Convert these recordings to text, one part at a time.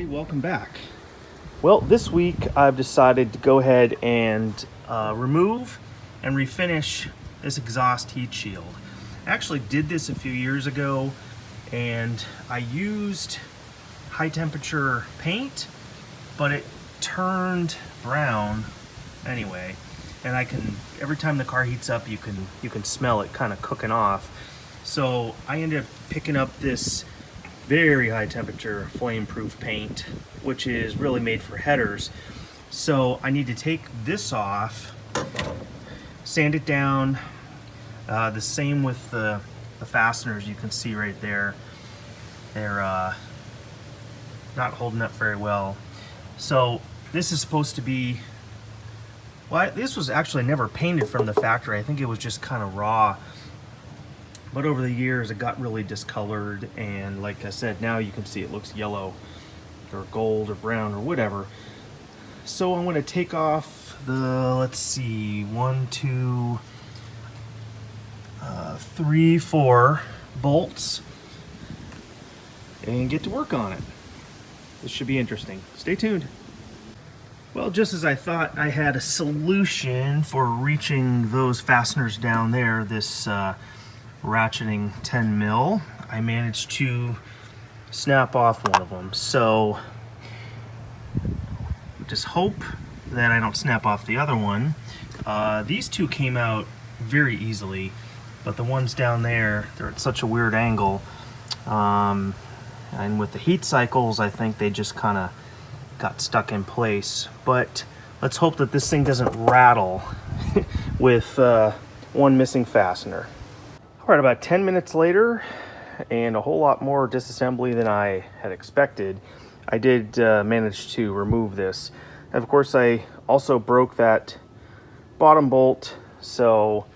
everybody, welcome back. Well, this week I've decided to go ahead and remove and refinish this exhaust heat shield. I actually did this a few years ago and I used high temperature paint, but it turned brown anyway, and every time the car heats up you can smell it kind of cooking off. So I ended up picking up this very high temperature flame proof paint, which is really made for headers. So I need to take this off, sand it down. The same with the fasteners. You can see right there, they're not holding up very well. So this is supposed to be, well, this was actually never painted from the factory. I think it was just kind of raw. But over the years, it got really discolored, and like I said, now you can see it looks yellow or gold or brown or whatever. So I'm going to take off the, let's see, 1, 2, 3, 4 bolts and get to work on it. This should be interesting. Stay tuned. Well, just as I thought I had a solution for reaching those fasteners down there, this ratcheting 10 mil, I managed to snap off one of them. So just hope that I don't snap off the other one. These two came out very easily, but the ones down there, they're at such a weird angle. And with the heat cycles, I think they just kind of got stuck in place. But let's hope that this thing doesn't rattle with one missing fastener. All right, about 10 minutes later, and a whole lot more disassembly than I had expected, I did manage to remove this. And of course, I also broke that bottom bolt, so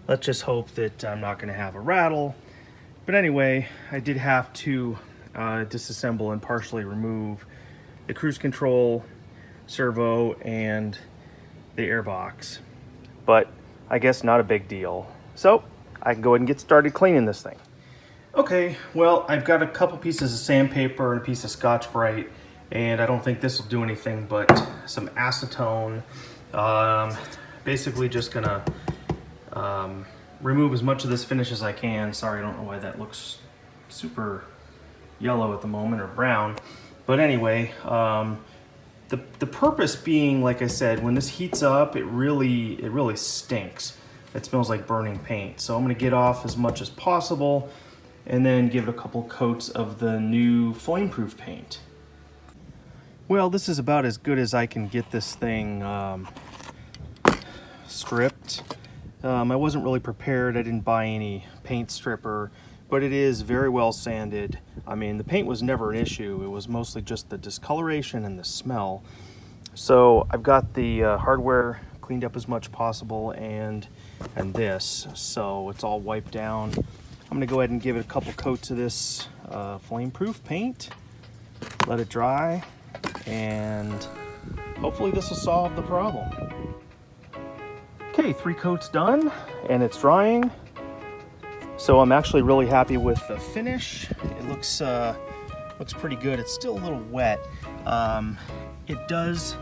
let's just hope that I'm not going to have a rattle. But anyway, I did have to disassemble and partially remove the cruise control, servo, and the airbox. But I guess not a big deal. So I can go ahead and get started cleaning this thing. Okay, well, I've got a couple pieces of sandpaper and a piece of Scotch-Brite, and I don't think this will do anything but some acetone. Basically just gonna remove as much of this finish as I can. Sorry, I don't know why that looks super yellow at the moment, or brown. But anyway, the purpose being, like I said, when this heats up, it really stinks. It smells like burning paint. So I'm gonna get off as much as possible and then give it a couple coats of the new flame-proof paint. Well, this is about as good as I can get this thing stripped. I wasn't really prepared. I didn't buy any paint stripper, but it is very well sanded. I mean, the paint was never an issue. It was mostly just the discoloration and the smell. So I've got the hardware cleaned up as much possible, and this, so it's all wiped down. I'm gonna go ahead and give it a couple coats of this flame-proof paint, let it dry, and hopefully this will solve the problem. Okay, 3 coats done, and it's drying. So I'm actually really happy with the finish. It looks pretty good. It's still a little wet. It does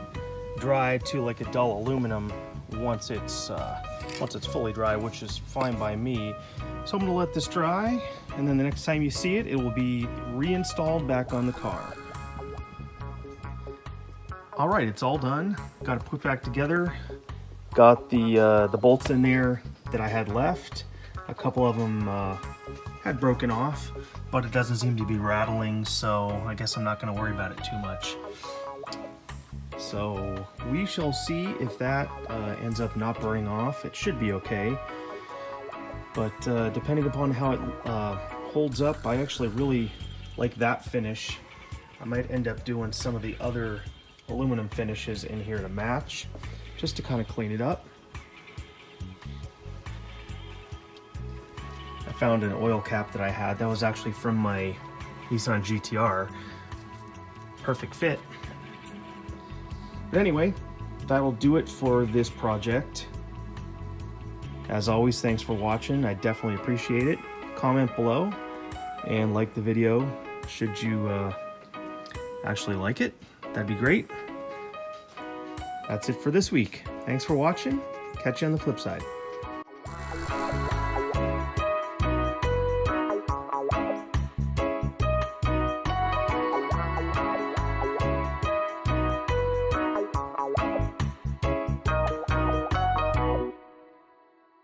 dry to like a dull aluminum once it's fully dry, which is fine by me. So I'm gonna let this dry, and then the next time you see it, it will be reinstalled back on the car. All right, it's all done. Got it put back together. Got the bolts in there that I had left. A couple of them had broken off, but it doesn't seem to be rattling, so I guess I'm not gonna worry about it too much. So we shall see if that ends up not burning off. It should be okay. But depending upon how it holds up, I actually really like that finish. I might end up doing some of the other aluminum finishes in here to match, just to kind of clean it up. I found an oil cap that I had that was actually from my Nissan GTR. Perfect fit. But anyway, that'll do it for this project. As always, thanks for watching. I definitely appreciate it. Comment below and like the video should you actually like it, that'd be great. That's it for this week. Thanks for watching. Catch you on the flip side.